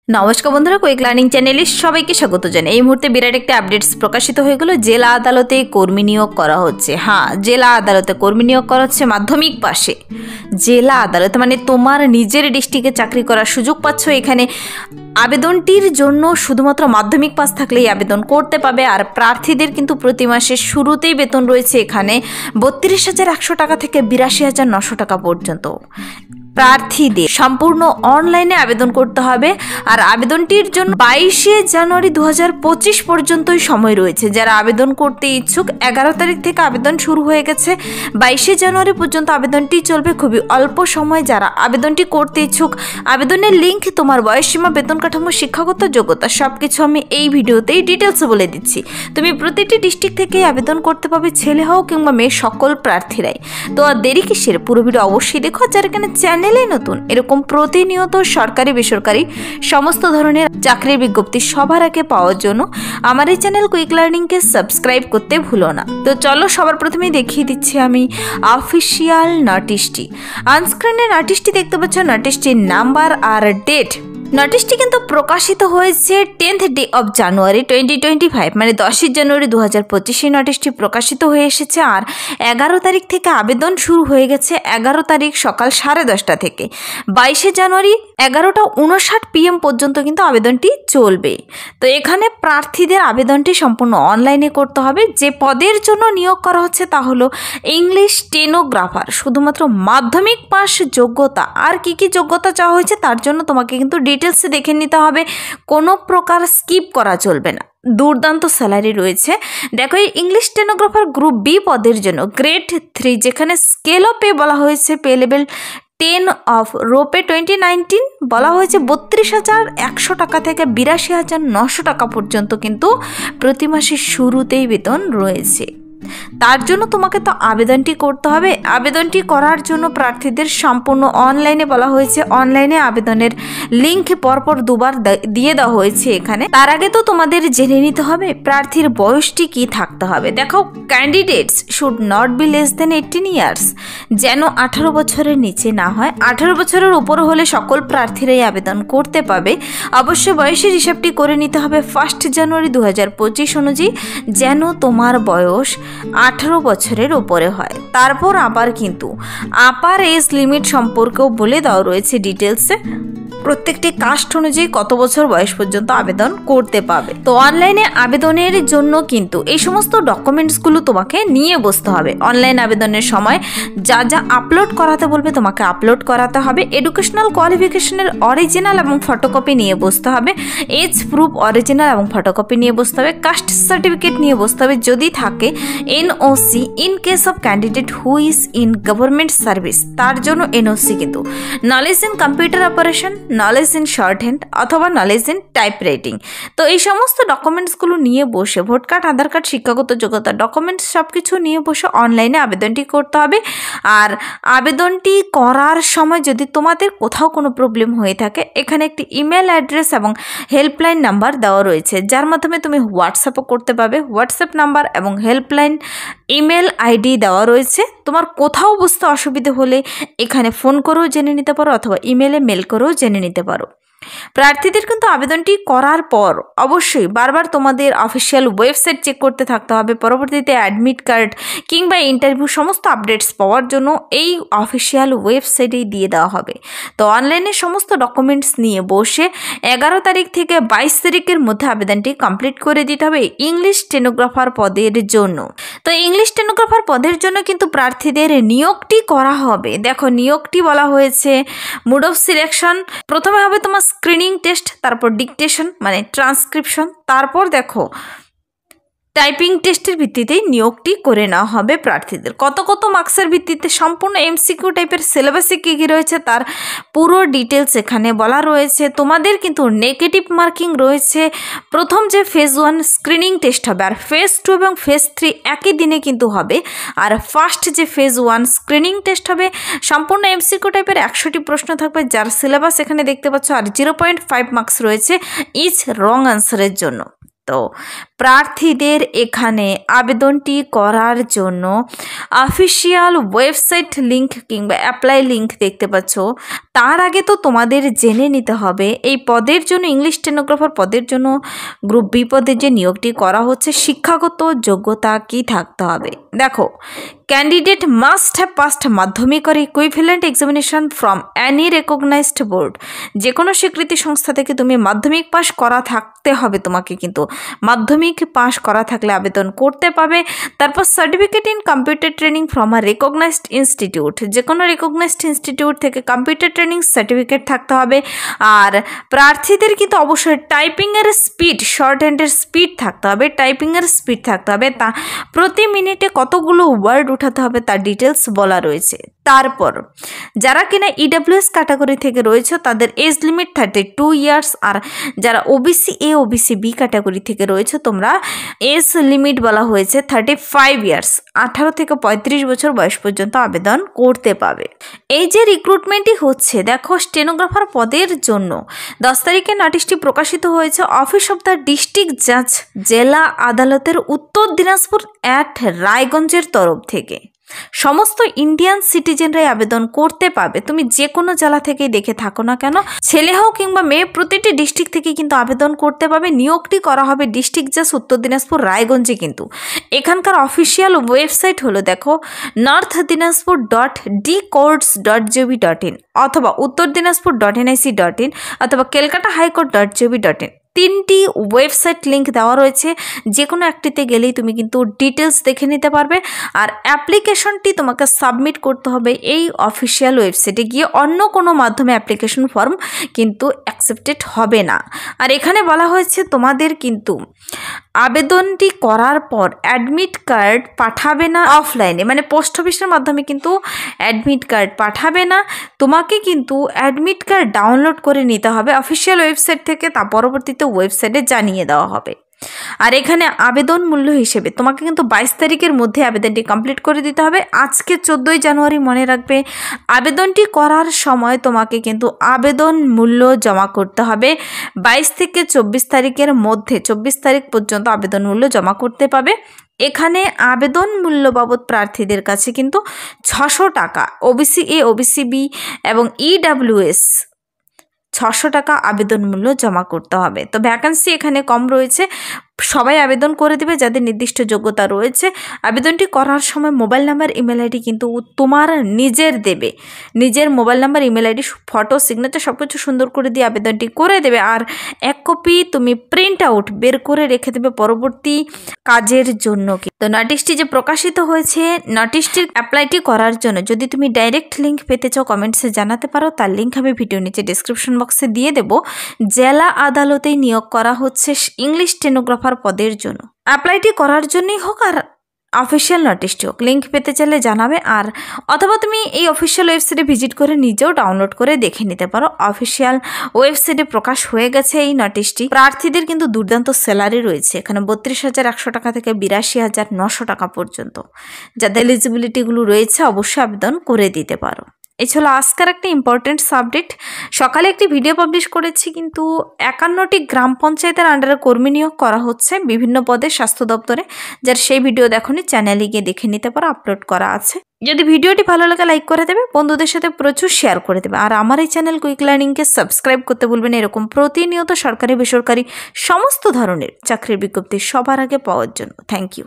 নমস্কার বন্ধুরা, quick learning চ্যানেলে সবাইকে স্বাগত জানাই। এই মুহূর্তে বিরাট একটা আপডেটস প্রকাশিত হয়ে গেল। জেলা আদালতে কর্মী নিয়োগ করা হচ্ছে। হ্যাঁ, জেলা আদালতে কর্মী নিয়োগ করা হচ্ছে মাধ্যমিক পাশে। জেলা আদালতে মানে তোমার নিজের ডিস্ট্রিক্টে চাকরি করার সুযোগ পাচ্ছ। এখানে আবেদনটির জন্য শুধুমাত্র মাধ্যমিক পাস থাকলেই আবেদন করতে পাবে। আর প্রার্থীদের কিন্তু প্রতি মাসের শুরুতেই বেতন রয়েছে এখানে 32,100 টাকা থেকে 82,900 টাকা পর্যন্ত। প্রার্থীদের সম্পূর্ণ অনলাইনে আবেদন করতে হবে। আর আবেদনটির জন্য 22শে জানুয়ারি 2025 পর্যন্তই সময় রয়েছে। যারা আবেদন করতে ইচ্ছুক, 11 তারিখ থেকে আবেদন শুরু হয়ে গেছে, 22শে জানুয়ারি পর্যন্ত আবেদনটি চলবে। খুবই অল্প সময়। যারা আবেদনটি করতে ইচ্ছুক, আবেদনের লিঙ্ক, তোমার বয়সসীমা, বেতন কাঠামো, শিক্ষাগত যোগ্যতা সবকিছু আমি এই ভিডিওতেই ডিটেলসে বলে দিচ্ছি। তুমি প্রতিটি ডিস্ট্রিক্ট থেকেই আবেদন করতে পারবে, ছেলে হোক কিংবা মেয়ে, সকল প্রার্থীরাই। তো আর দেরি কিসের, পুরো ভিডিও অবশ্যই দেখো। যারা এখানে চ্যানেলে নতুন, এরকম প্রতিনিয়ত সরকারি বেসরকারি সমস্ত ধরনের চাকরির বিজ্ঞপ্তি সবার আগে পাওয়ার জন্য আমার এই চ্যানেল কুইক লার্নিংকে সাবস্ক্রাইব করতে ভুলো না। তো চলো, সবার প্রথমেই দেখিয়ে দিচ্ছি আমি অফিসিয়াল নোটিশটি। অনস্ক্রিনে নোটিশটি দেখতে পাচ্ছ, নোটিশটির নাম্বার আর ডেট। নোটিশটি কিন্তু প্রকাশিত হয়েছে 10th ডে অফ জানুয়ারি 2025, মানে 10ই জানুয়ারি 2025 নোটিশটি প্রকাশিত হয়ে এসেছে। আর 11 তারিখ থেকে আবেদন শুরু হয়ে গেছে, 11 তারিখ সকাল 10:30 থেকে 22শে জানুয়ারি 11:59 PM পর্যন্ত কিন্তু আবেদনটি চলবে। তো এখানে প্রার্থীদের আবেদনটি সম্পূর্ণ অনলাইনে করতে হবে। যে পদের জন্য নিয়োগ করা হচ্ছে তা হলো ইংলিশ স্টেনোগ্রাফার। শুধুমাত্র মাধ্যমিক পাস যোগ্যতা। আর কি কি যোগ্যতা চাওয়া হয়েছে তার জন্য তোমাকে কিন্তু ডিটেলসে দেখে নিতে হবে, কোনো প্রকার স্কিপ করা চলবে না। দুর্দান্ত স্যালারি রয়েছে। দেখো, এই ইংলিশ স্টেনোগ্রাফার গ্রুপ বি পদের জন্য গ্রেড 3, যেখানে স্কেল অফ পে বলা হয়েছে পে লেভেল 10 অফ রোপে 2019 বলা হয়েছে 32,100 টাকা থেকে 82,900 টাকা পর্যন্ত কিন্তু প্রতি মাসের শুরুতেই বেতন রয়েছে। তার জন্য তোমাকে তো আবেদনটি করতে হবে। আবেদনটি করার জন্য প্রার্থীদের সম্পূর্ণ অনলাইনে বলা হয়েছে। অনলাইনে আবেদনের লিঙ্ক পরপর দুবার দিয়ে দেওয়া হয়েছে এখানে। তার আগে তো তোমাদের জেনে নিতে হবে প্রার্থীর বয়সটি কি থাকতে হবে। দেখো, candidates should not be less than 18 years, যেন 18 বছরের নিচে না হয়। 18 বছরের উপরে হলে সকল প্রার্থীরাই আবেদন করতে পাবে। অবশ্যই বয়সের হিসাবটি করে নিতে হবে 1 জানুয়ারি 2025 অনুযায়ী, যেন তোমার বয়স 18 বছরের উপরে হয়। তারপর আবার কিন্তু আপার এজ লিমিট সম্পর্কেও বলে দেওয়া রয়েছে ডিটেলসে, প্রত্যেকটি কাস্ট অনুযায়ী কত বছর বয়স পর্যন্ত আবেদন করতে পাবে। তো অনলাইনে আবেদনের জন্য কিন্তু এই সমস্ত ডকুমেন্টসগুলো তোমাকে নিয়ে বসতে হবে। অনলাইন আবেদনের সময় যা যা আপলোড করাতে বলবে তোমাকে আপলোড করাতে হবে। এডুকেশনাল কোয়ালিফিকেশনের অরিজিনাল এবং ফটোকপি নিয়ে বসতে হবে। এজ প্রুফ অরিজিনাল এবং ফটোকপি নিয়ে বসতে হবে। কাস্ট সার্টিফিকেট নিয়ে বসতে হবে যদি থাকে। NOC in case of candidate who is in government service, তার জন্য এনওসি কিন্তু। Knowledge in computer operation, knowledge in short hand অথবা নলেজ ইন টাইপ রাইটিং। তো এই সমস্ত ডকুমেন্টসগুলো নিয়ে বসে, ভোট কার্ড, আধার কার্ড, শিক্ষাগত যোগ্যতা ডকুমেন্টস সব কিছু নিয়ে বসে অনলাইনে আবেদনটি করতে হবে। আর আবেদনটি করার সময় যদি তোমাদের কোথাও কোনো প্রবলেম হয়ে থাকে, এখানে একটি ইমেল অ্যাড্রেস এবং হেল্পলাইন নাম্বার দেওয়া রয়েছে, যার মাধ্যমে তুমি হোয়াটসঅ্যাপও করতে পারবে। হোয়াটসঅ্যাপ নাম্বার এবং হেল্পলাইন ইমেল আইডি দেওয়া রয়েছে। তোমার কোথাও বুঝতে অসুবিধে হলে এখানে ফোন করেও জেনে নিতে পারো অথবা ইমেলে মেল করেও জেনে নিতে পারো। প্রার্থীদের কিন্তু আবেদনটি করার পর অবশ্যই বারবার তোমাদের অফিসিয়াল ওয়েবসাইট চেক করতে থাকতে হবে। পরবর্তীতে অ্যাডমিট কার্ড কিংবা ইন্টারভিউ সমস্ত আপডেটস পাওয়ার জন্য এই অফিসিয়াল ওয়েবসাইটেই দিয়ে দেওয়া হবে। তো অনলাইনে সমস্ত ডকুমেন্টস নিয়ে বসে 11 তারিখ থেকে 22 তারিখের মধ্যে আবেদনটি কমপ্লিট করে দিতে হবে ইংলিশ স্টেনোগ্রাফার পদের জন্য। তো ইংলিশ স্টেনোগ্রাফার পদের জন্য কিন্তু প্রার্থীদের নিয়োগটি করা হবে। দেখো, নিয়োগটি বলা হয়েছে মোড অফ সিলেকশন। প্রথমে হবে তোমার স্ক্রিনিং টেস্ট, তারপর ডিকটেশন মানে ট্রান্সক্রিপশন, তারপর দেখো টাইপিং টেস্টের ভিত্তিতেই নিয়োগটি করে নেওয়া হবে প্রার্থীদের। কত কত মার্কসের ভিত্তিতে, সম্পূর্ণ এমসিকিউ টাইপের সিলেবাসে কী কী রয়েছে তার পুরো ডিটেলস এখানে বলা রয়েছে। তোমাদের কিন্তু নেগেটিভ মার্কিং রয়েছে। প্রথম যে ফেজ 1 স্ক্রিনিং টেস্ট হবে, আর ফেজ 2 এবং ফেজ 3 একই দিনে কিন্তু হবে। আর ফার্স্ট যে ফেজ 1 স্ক্রিনিং টেস্ট হবে, সম্পূর্ণ এমসিকিউ টাইপের 100টি প্রশ্ন থাকবে, যার সিলেবাস এখানে দেখতে পাচ্ছ। আর 0.5 মার্কস রয়েছে ইচ রং আনসারের জন্য। তো প্রার্থীদের এখানে আবেদনটি করার জন্য অফিসিয়াল ওয়েবসাইট লিংক কিংবা অ্যাপ্লাই লিংক দেখতে পাচ্ছ। তার আগে তো তোমাদের জেনে নিতে হবে এই পদের জন্য, ইংলিশ স্টেনোগ্রাফার পদের জন্য গ্রুপ বি পদের যে নিয়োগটি করা হচ্ছে, শিক্ষাগত যোগ্যতা কি থাকতে হবে। দেখো, candidate must have passed Madhyamik or equivalent examination from any recognised board. যে কোনো স্বীকৃতি সংস্থা থেকে তুমি মাধ্যমিক পাস করা থাকতে হবে, তোমাকে কিন্তু মাধ্যমিক পাস করা থাকলে আবেদন করতে পাবে। তারপর certificate in computer training from a recognised institute, যে কোনো রেকগনাইজড ইনস্টিটিউট থেকে কম্পিউটার ট্রেনিং সার্টিফিকেট থাকতে হবে। আর প্রার্থীদের কিন্তু অবশ্যই টাইপিংয়ের স্পিড, শর্ট হ্যান্ডের স্পিড থাকতে হবে, টাইপিংয়ের স্পিড থাকতে হবে। তা প্রতি মিনিটে কতগুলো ওয়ার্ড উঠাতে হবে তার ডিটেলস বলা রয়েছে। তারপর যারা কিনা ইডাব্লিউএস ক্যাটাগরি থেকে রয়েছে তাদের এজ লিমিট 32 ইয়ার্স, আর যারা OBC A OBC B category থেকে রয়েছে তোমরা এজ লিমিট বলা হয়েছে 35 ইয়ার্স, 18 থেকে 35 বছর বয়স পর্যন্ত আবেদন করতে পাবে। এই যে রিক্রুটমেন্টই হচ্ছে, দেখো স্টেনোগ্রাফার পদের জন্য 10 তারিখে নোটিশটি প্রকাশিত হয়েছে অফিস অফ দ্য ডিস্ট্রিক্ট জাজ, জেলা আদালতের উত্তর দিনাজপুর অ্যাট রায়গঞ্জের তরফ থেকে। সমস্ত ইন্ডিয়ান সিটিজেনরাই আবেদন করতে পারবে। তুমি যে কোনো জেলা থেকেই দেখে থাকো না কেন, ছেলে হোক কিংবা মেয়ে, প্রতিটি ডিস্ট্রিক্ট থেকে কিন্তু আবেদন করতে পারবে। নিয়োগটি করা হবে ডিস্ট্রিক্ট জাজ উত্তর দিনাজপুর রায়গঞ্জে। কিন্তু এখানকার অফিসিয়াল ওয়েবসাইট হলো, দেখো, northdiনাজপুর.dcourts.gov.in অথবা uttordiনাজপুর.nic.in অথবা calcutta.highcourt.gov.in। 3টি ওয়েবসাইট লিংক দেওয়া রয়েছে, যে কোনো একটিতে গেলেই তুমি কিন্তু ডিটেলস দেখে নিতে পারবে। আর অ্যাপ্লিকেশনটি তোমাকে সাবমিট করতে হবে এই অফিসিয়াল ওয়েবসাইটে গিয়ে, অন্য কোনো মাধ্যমে অ্যাপ্লিকেশন ফর্ম কিন্তু অ্যাকসেপ্টেড হবে না। আর এখানে বলা হয়েছে তোমাদের কিন্তু আবেদনটি করার পর অ্যাডমিট কার্ড পাঠাবে না অফলাইনে, মানে পোস্ট অফিসের মাধ্যমে কিন্তু অ্যাডমিট কার্ড পাঠাবে না। তোমাকে কিন্তু অ্যাডমিট কার্ড ডাউনলোড করে নিতে হবে অফিসিয়াল ওয়েবসাইট থেকে, তা পরবর্তীতে ওয়েবসাইটে জানিয়ে দেওয়া হবে। আর এখানে আবেদন মূল্য হিসেবে তোমাকে কিন্তু 22 তারিখের মধ্যে আবেদনটি কমপ্লিট করে দিতে হবে। আজকে 14 জানুয়ারি মনে রাখবে। আবেদনটি করার সময় তোমাকে কিন্তু আবেদন মূল্য জমা করতে হবে 22 থেকে 24 তারিখের মধ্যে, 24 তারিখ পর্যন্ত আবেদন মূল্য জমা করতে পাবে। এখানে আবেদন মূল্য বাবদ প্রার্থীদের কাছে কিন্তু 600 টাকা, ওবিসি এ ওবিসি বি এবং ইডাব্লিউএস 600 টাকা আবেদন মূল্য জমা করতে হবে। তো ভ্যাকান্সি এখানে কম রয়েছে, সবাই আবেদন করে দেবে যাদের নির্দিষ্ট যোগ্যতা রয়েছে। আবেদনটি করার সময় মোবাইল নাম্বার, ইমেল আইডি কিন্তু তোমার নিজের দেবে, নিজের mobile number, email ID, photo, signature সব কিছু সুন্দর করে দিয়ে আবেদনটি করে দেবে। আর 1 কপি তুমি প্রিন্ট আউট বের করে রেখে দেবে পরবর্তী কাজের জন্য। তো নোটিশটি যে প্রকাশিত হয়েছে, নোটিশটির অ্যাপ্লাইটি করার জন্য যদি তুমি ডাইরেক্ট লিঙ্ক পেতে চাও কমেন্টসে জানাতে পারো, তার লিঙ্ক আমি ভিডিও নিচে ডিসক্রিপশন বক্সে দিয়ে দেবো। জেলা আদালতেই নিয়োগ করা হচ্ছে ইংলিশ স্টেনোগ্রাফার পদের জন্য। অ্যাপ্লাইটি করার জন্যই হোক আর অফিসিয়াল নোটিশটি হোক, লিঙ্ক পেতে চাইলে জানাবে। আর অথবা তুমি এই অফিসিয়াল ওয়েবসাইটে ভিজিট করে নিজেও ডাউনলোড করে দেখে নিতে পারো। অফিসিয়াল ওয়েবসাইটে প্রকাশ হয়ে গেছে এই নোটিশটি। প্রার্থীদের কিন্তু দুর্দান্ত স্যালারি রয়েছে এখানে, 32,100 টাকা থেকে 82,900 টাকা পর্যন্ত। যাদের এলিজিবিলিটিগুলো রয়েছে অবশ্যই আবেদন করে দিতে পারো। এই ছিল আজকের একটা ইম্পর্টেন্ট সাবজেক্ট। সকালে একটি ভিডিও পাবলিশ করেছি, কিন্তু 51টি গ্রাম পঞ্চায়েতের আন্ডারে কর্মী নিয়োগ করা হচ্ছে বিভিন্ন পদে স্বাস্থ্য দপ্তরে। যার সেই ভিডিও দেখোনি, চ্যানেলে গিয়ে দেখে নিতে পারো, আপলোড করা আছে। যদি ভিডিওটি ভালো লাগে লাইক করে দেবে, বন্ধুদের সাথে প্রচুর শেয়ার করে দেবে। আর আমার এই চ্যানেল কুইক লার্নিংকে সাবস্ক্রাইব করতে ভুলবেন না, এরকম প্রতিনিয়ত সরকারি বেসরকারি সমস্ত ধরনের চাকরির বিজ্ঞপ্তি সবার আগে পাওয়ার জন্য। Thank you.